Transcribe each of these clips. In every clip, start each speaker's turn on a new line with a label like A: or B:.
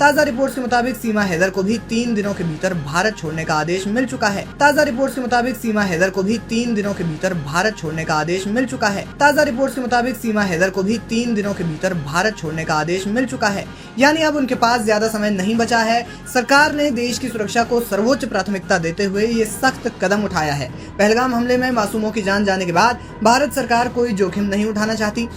A: ताजा रिपोर्ट्स के मुताबिक सीमा हैदर को भी 3 दिनों के भीतर भारत छोड़ने का आदेश मिल चुका है। ताजा रिपोर्ट्स के मुताबिक सीमा हैदर को भी 3 दिनों के भीतर भारत छोड़ने का आदेश मिल चुका है। ताजा रिपोर्ट्स के मुताबिक सीमा हैदर को भी 3 दिनों के भीतर भारत छोड़ने का आदेश मिल चुका है। यानी अब उनके पास ज्यादा समय नहीं बचा है। सरकार ने देश की सुरक्षा को सर्वोच्च प्राथमिकता देते हुए ये सख्त कदम उठाया है। पहलगाम हमले में मासूमों की जान जाने के बाद भारत सरकार कोई जोखिम नहीं उठाना चाहती।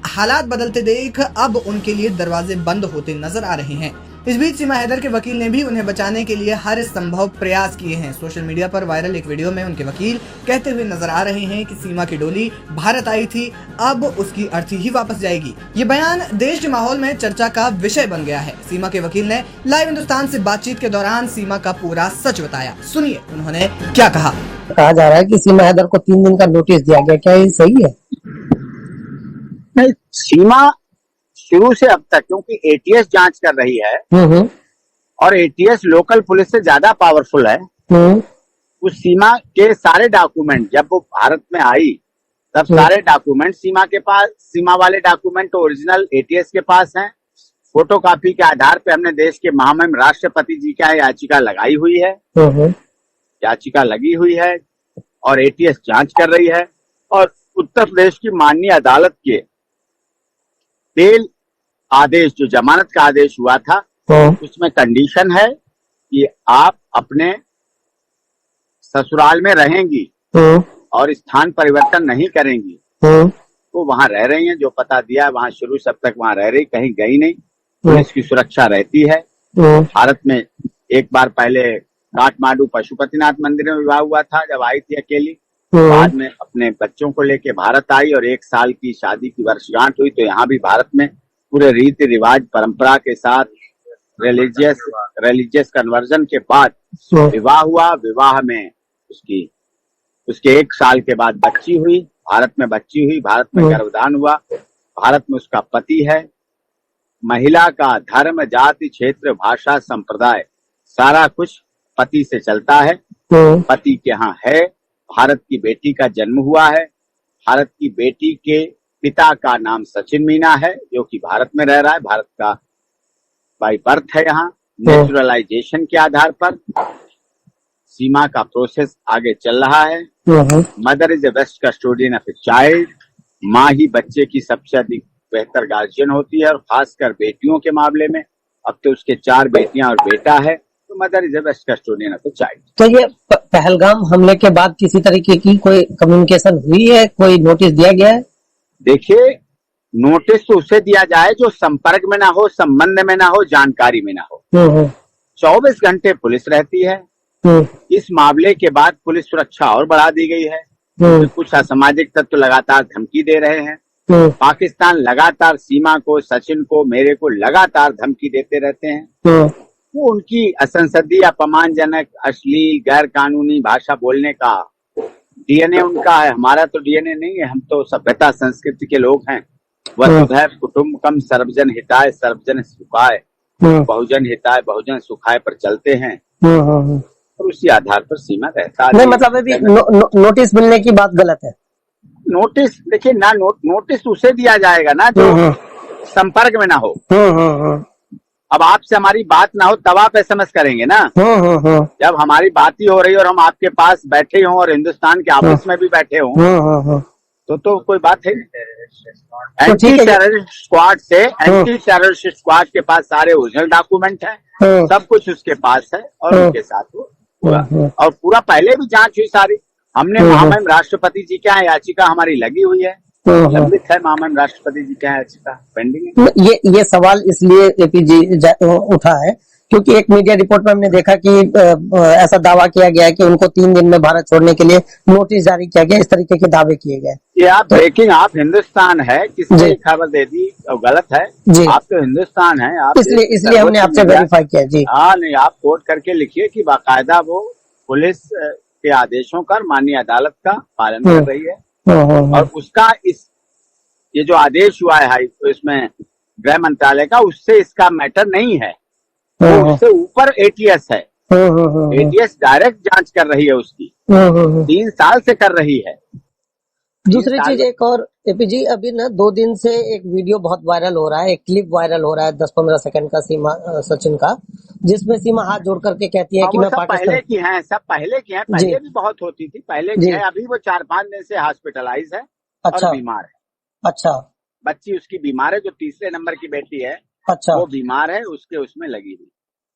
A: हालात बदलते देख अब उनके लिए दरवाजे बंद होते नजर आ रहे हैं। इस बीच सीमा हैदर के वकील ने भी उन्हें बचाने के लिए हर संभव प्रयास किए हैं। सोशल मीडिया पर वायरल एक वीडियो में उनके वकील कहते हुए नजर आ रहे हैं कि सीमा की डोली भारत आई थी, अब उसकी अर्थी ही वापस जाएगी। ये बयान देश के माहौल में चर्चा का विषय बन गया है। सीमा के वकील ने लाइव हिंदुस्तान से बातचीत के दौरान सीमा का पूरा सच बताया। सुनिए उन्होंने क्या कहा।
B: कहा जा रहा है कि सीमा हैदर को 3 दिन का नोटिस दिया गया, क्या ये सही है?
C: नहीं, सीमा शुरू से अब तक क्योंकि एटीएस जांच कर रही है और एटीएस लोकल पुलिस से ज्यादा पावरफुल है। उस सीमा के सारे डॉक्यूमेंट जब वो भारत में आई तब सारे डॉक्यूमेंट सीमा के पास, सीमा वाले डॉक्यूमेंट ओरिजिनल एटीएस के पास हैं। फोटोकॉपी के आधार पे हमने देश के महामहिम राष्ट्रपति जी का याचिका लगाई हुई है, याचिका लगी हुई है और एटीएस जांच कर रही है। और उत्तर प्रदेश की माननीय अदालत के बेल आदेश, जो जमानत का आदेश हुआ था, उसमें कंडीशन है कि आप अपने ससुराल में रहेंगी और स्थान परिवर्तन नहीं करेंगी। वो वहां रह रही हैं, जो पता दिया है वहां शुरू से अब तक वहां रह रही, कहीं गई नहीं। पुलिस की सुरक्षा रहती है। भारत में एक बार पहले काठमांडू पशुपतिनाथ मंदिर में विवाह हुआ था, जब आई थी अकेली। बाद में अपने बच्चों को लेके भारत आई और 1 साल की शादी की वर्षगांठ हुई, तो यहाँ भी भारत में पूरे रीति रिवाज परंपरा के साथ रिलीजियस कन्वर्जन के बाद विवाह हुआ। विवाह में उसके 1 साल के बाद बच्ची हुई, भारत में बच्ची हुई, भारत में गर्भधान हुआ। भारत में उसका पति है। महिला का धर्म, जाति, क्षेत्र, भाषा, संप्रदाय सारा कुछ पति से चलता है। पति के यहाँ है। भारत की बेटी का जन्म हुआ है। भारत की बेटी के पिता का नाम सचिन मीना है, जो कि भारत में रह रहा है। भारत का बाई बर्थ है। यहाँ नेचुरलाइजेशन के आधार पर सीमा का प्रोसेस आगे चल रहा है। Mother is the best custodian of a child. माँ ही बच्चे की सबसे अधिक बेहतर गार्जियन होती है, और खासकर बेटियों के मामले में। अब तो उसके 4 बेटियां और बेटा है, तो mother is the best custodian of a child.
B: तो ये पहलगाम हमले के बाद किसी तरीके की कोई कम्युनिकेशन हुई है, कोई नोटिस दिया गया है? देखिए,
C: नोटिस तो उसे दिया जाए जो संपर्क में ना हो, संबंध में ना हो, जानकारी में ना हो। 24 घंटे पुलिस रहती है। इस मामले के बाद पुलिस सुरक्षा और बढ़ा दी गई है। कुछ असामाजिक तत्व लगातार धमकी दे रहे हैं। पाकिस्तान लगातार सीमा को, सचिन को, मेरे को लगातार धमकी देते रहते हैं। वो उनकी असंसदीय, अपमानजनक, अश्लील, गैर कानूनी भाषा बोलने का डीएनए उनका है। हमारा तो डीएनए नहीं है। हम तो सभ्यता संस्कृति के लोग हैं। वसुधैव कुटुम्बकम सर्वजन हिताय सर्वजन सुखाय, बहुजन हिताय बहुजन सुखाय पर चलते हैं। और उसी आधार पर सीमा रहता है।
B: नहीं, मतलब अभी नोटिस मिलने की बात गलत है।
C: नोटिस देखिए ना, नोटिस उसे दिया जाएगा ना जो संपर्क में ना हो। अब आपसे हमारी बात ना हो तब आप एसएमएस करेंगे ना। जब हमारी बात ही हो रही और हम आपके पास बैठे हों और हिंदुस्तान के ऑफिस में भी बैठे हों, तो कोई बात है। एंटी टेररिस्ट स्क्वाड से, एंटी टेररिस्ट स्क्वाड के पास सारे ओरिजिनल डॉक्यूमेंट हैं, सब कुछ उसके पास है और उनके साथ और पूरा पहले भी जांच हुई सारी। हमने महामहिम राष्ट्रपति जी के यहाँ याचिका हमारी लगी हुई है, लंबित है। महामहिम राष्ट्रपति जी के यहाँ याचिका पेंडिंग है।
B: ये सवाल इसलिए एपीजी उठा है क्योंकि एक मीडिया रिपोर्ट में हमने देखा कि ऐसा दावा किया गया है कि उनको 3 दिन में भारत छोड़ने के लिए नोटिस जारी किया गया, इस तरीके के दावे किए गए।
C: ये आप ब्रेकिंग, आप हिंदुस्तान है, किसने खबर दे दी और गलत है जी। आप तो हिंदुस्तान है, आप
B: इसलिए हमने आपसे वेरीफाई किया जी।
C: हाँ, नहीं, आप कोट करके लिखिए कि बाकायदा वो पुलिस के आदेशों का, माननीय अदालत का पालन कर रही है। और उसका ये जो आदेश हुआ है इसमें गृह मंत्रालय का, उससे इसका मैटर नहीं है। तो उससे ऊपर एटीएस है। एटीएस डायरेक्ट जांच कर रही है उसकी, 3 साल से कर रही है।
B: दूसरी चीज एक और एपी जी, अभी ना 2 दिन से एक वीडियो बहुत वायरल हो रहा है, एक क्लिप वायरल हो रहा है 10-15 सेकंड का सीमा सचिन का, जिसमें सीमा हाथ जोड़ करके कहती है कि
C: वो
B: मैं
C: सब
B: पाकिस्तान।
C: पहले की हैं, सब पहले की हैं,
B: जी
C: पहले भी बहुत होती थी, पहले की
B: जी।
C: है। अभी वो 4-5 दिन से हॉस्पिटलाइज है और
B: अच्छा
C: बीमार है।
B: अच्छा
C: बच्ची उसकी बीमार है, जो तीसरे नंबर की बेटी है
B: अच्छा
C: वो बीमार है, उसके उसमें लगी हुई।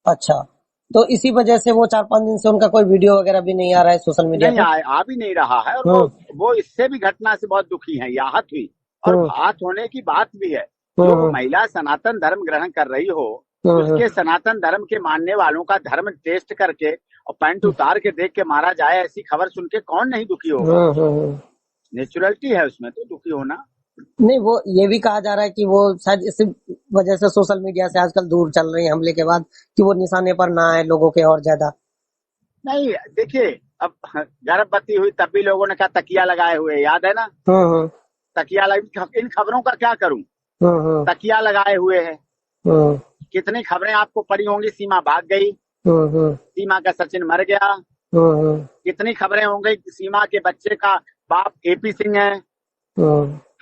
B: अच्छा। तो इसी वजह से वो 4-5 दिन से उनका कोई वीडियो वगैरह भी नहीं आ रहा है सोशल मीडिया
C: नहीं
B: पे।
C: आ भी नहीं रहा है। और वो इससे भी घटना से बहुत दुखी है, आहत हुई। और
B: हम्म
C: आहत होने की बात भी है। जो
B: हम्म
C: महिला सनातन धर्म ग्रहण कर रही हो,
B: हम्म
C: उसके सनातन धर्म के मानने वालों का धर्म टेस्ट करके और पैंट उतार के देख के मारा जाए, ऐसी खबर सुन के कौन नहीं दुखी होगा।
B: हम्म।
C: नेचुरलिटी है उसमें, तो दुखी होना।
B: नहीं, वो ये भी कहा जा रहा है कि वो शायद इसी वजह से सोशल मीडिया से आजकल दूर चल रही है हमले के बाद, कि वो निशाने पर ना आए लोगों के और ज्यादा।
C: नहीं देखिए, अब गर्भवती हुई तब भी लोगों ने कहा तकिया लगाए हुए, याद है ना?
B: हम्म
C: तकिया लग इन खबरों का क्या करूं?
B: हम्म
C: तकिया लगाए हुए है।
B: हम्म
C: कितनी खबरें आपको पड़ी होंगी, सीमा भाग गई,
B: हम्म
C: सीमा का सचिन मर गया।
B: हम्म
C: कितनी खबरें होंगी, सीमा के बच्चे का बाप एपी सिंह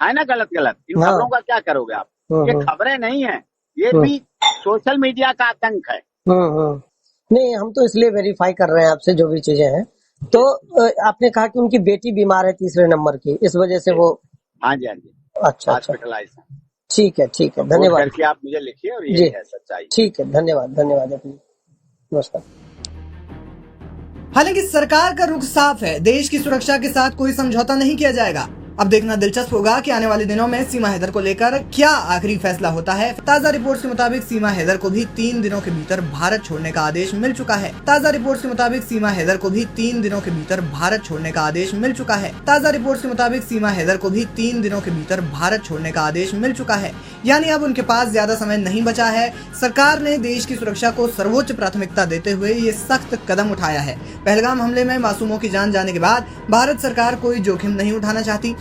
C: है ना? गलत गलत इन
B: हाँ
C: खबरों का क्या करोगे आप? ये
B: हम्म
C: खबरें नहीं है, ये
B: हम्म
C: भी सोशल मीडिया का आतंक है।
B: नहीं, हम तो इसलिए वेरीफाई कर रहे हैं आपसे जो भी चीजें हैं। तो आपने कहा कि उनकी बेटी बीमार है तीसरे नंबर की, इस वजह से वो।
C: हाँ जी, हाँ जी,
B: अच्छा अच्छा।
C: हॉस्पिटलाइज है।
B: ठीक है,
C: नोट
B: धन्यवाद।
C: करके आप मुझे लिखिए, और
B: जी
C: यही है सच्चाई।
B: ठीक है, धन्यवाद धन्यवाद अपनी। नमस्कार।
A: हालांकि सरकार का रुख साफ है, देश की सुरक्षा के साथ कोई समझौता नहीं किया जाएगा। अब देखना दिलचस्प होगा कि आने वाले दिनों में सीमा हैदर को लेकर क्या आखिरी फैसला होता है। ताजा रिपोर्ट्स के मुताबिक सीमा हैदर को भी 3 दिनों के भीतर भारत छोड़ने का आदेश मिल चुका है। ताजा रिपोर्ट्स के मुताबिक सीमा हैदर को भी 3 दिनों के भीतर भारत छोड़ने का आदेश मिल चुका है। ताजा रिपोर्ट्स के मुताबिक सीमा हैदर को भी 3 दिनों के भीतर भारत छोड़ने का आदेश मिल चुका है। यानी अब उनके पास ज्यादा समय नहीं बचा है। सरकार ने देश की सुरक्षा को सर्वोच्च प्राथमिकता देते हुए ये सख्त कदम उठाया है। पहलगाम हमले में मासूमों की जान जाने के बाद भारत सरकार कोई जोखिम नहीं उठाना चाहती।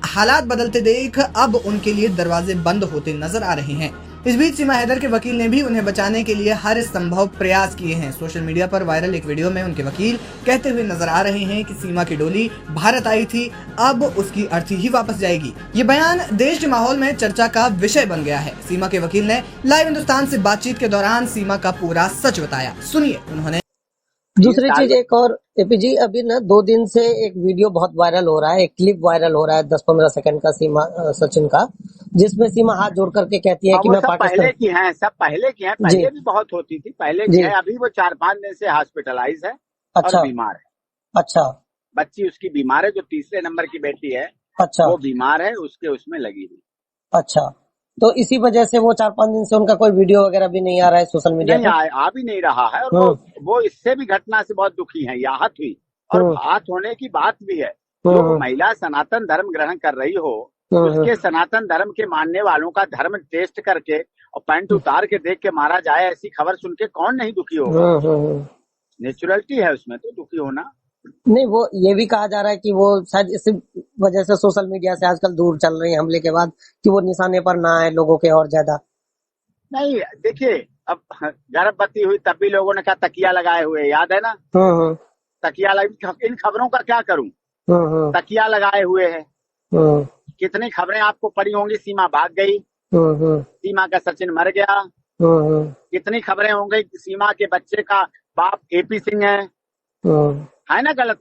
A: हालात बदलते देख अब उनके लिए दरवाजे बंद होते नजर आ रहे हैं। इस बीच सीमा हैदर के वकील ने भी उन्हें बचाने के लिए हर संभव प्रयास किए हैं। सोशल मीडिया पर वायरल एक वीडियो में उनके वकील कहते हुए नजर आ रहे हैं कि सीमा की डोली भारत आई थी, अब उसकी अर्थी ही वापस जाएगी। ये बयान देश के माहौल में चर्चा का विषय बन गया है। सीमा के वकील ने लाइव हिंदुस्तान से बातचीत के दौरान सीमा का पूरा सच बताया। सुनिए उन्होंने।
B: दूसरी चीज एक और एपी जी, अभी ना 2 दिन से एक वीडियो बहुत वायरल हो रहा है, एक क्लिप वायरल हो रहा है 10-15 सेकंड का सीमा सचिन का, जिसमें सीमा हाथ जोड़ करके कहती है कि
C: वो
B: मैं
C: सब
B: पाकिस्तान।
C: पहले की हैं, सब पहले की हैं,
B: जी
C: पहले भी बहुत होती थी, पहले की
B: जी।
C: है। अभी वो 4-5 दिन से हॉस्पिटलाइज है
B: अच्छा
C: और बीमार है।
B: अच्छा
C: बच्ची उसकी बीमार है, जो तीसरे नंबर की बेटी है
B: अच्छा
C: वो बीमार है, उसके उसमें लगी हुई।
B: अच्छा। तो इसी वजह से वो 4-5 दिन से उनका कोई वीडियो वगैरह भी नहीं आ रहा है सोशल मीडिया
C: नहीं
B: पे।
C: आ भी नहीं रहा है। और वो इससे भी घटना से बहुत दुखी है, आहत हुई। और आहत होने की बात भी है। जो महिला सनातन धर्म ग्रहण कर रही हो, उसके सनातन धर्म के मानने वालों का धर्म टेस्ट करके और पैंट उतार के देख के मारा जाए, ऐसी खबर सुन के कौन नहीं दुखी होगा। नेचुरलिटी है उसमें, तो दुखी होना।
B: नहीं, वो ये भी कहा जा रहा है कि वो शायद इसी वजह से सोशल मीडिया से आजकल दूर चल रही है हमले के बाद, कि वो निशाने पर ना आए लोगों के और ज्यादा।
C: नहीं देखिए, अब गर्भवती हुई तब भी लोगों ने कहा तकिया लगाए हुए, याद है ना? तकिया इन खबरों का क्या करूं? तकिया लगाए हुए है। कितनी खबरें आपको पड़ी होंगी, सीमा भाग गई, सीमा का सचिन मर गया। कितनी खबरें होंगी, सीमा के बच्चे का बाप एपी सिंह है ना? गलत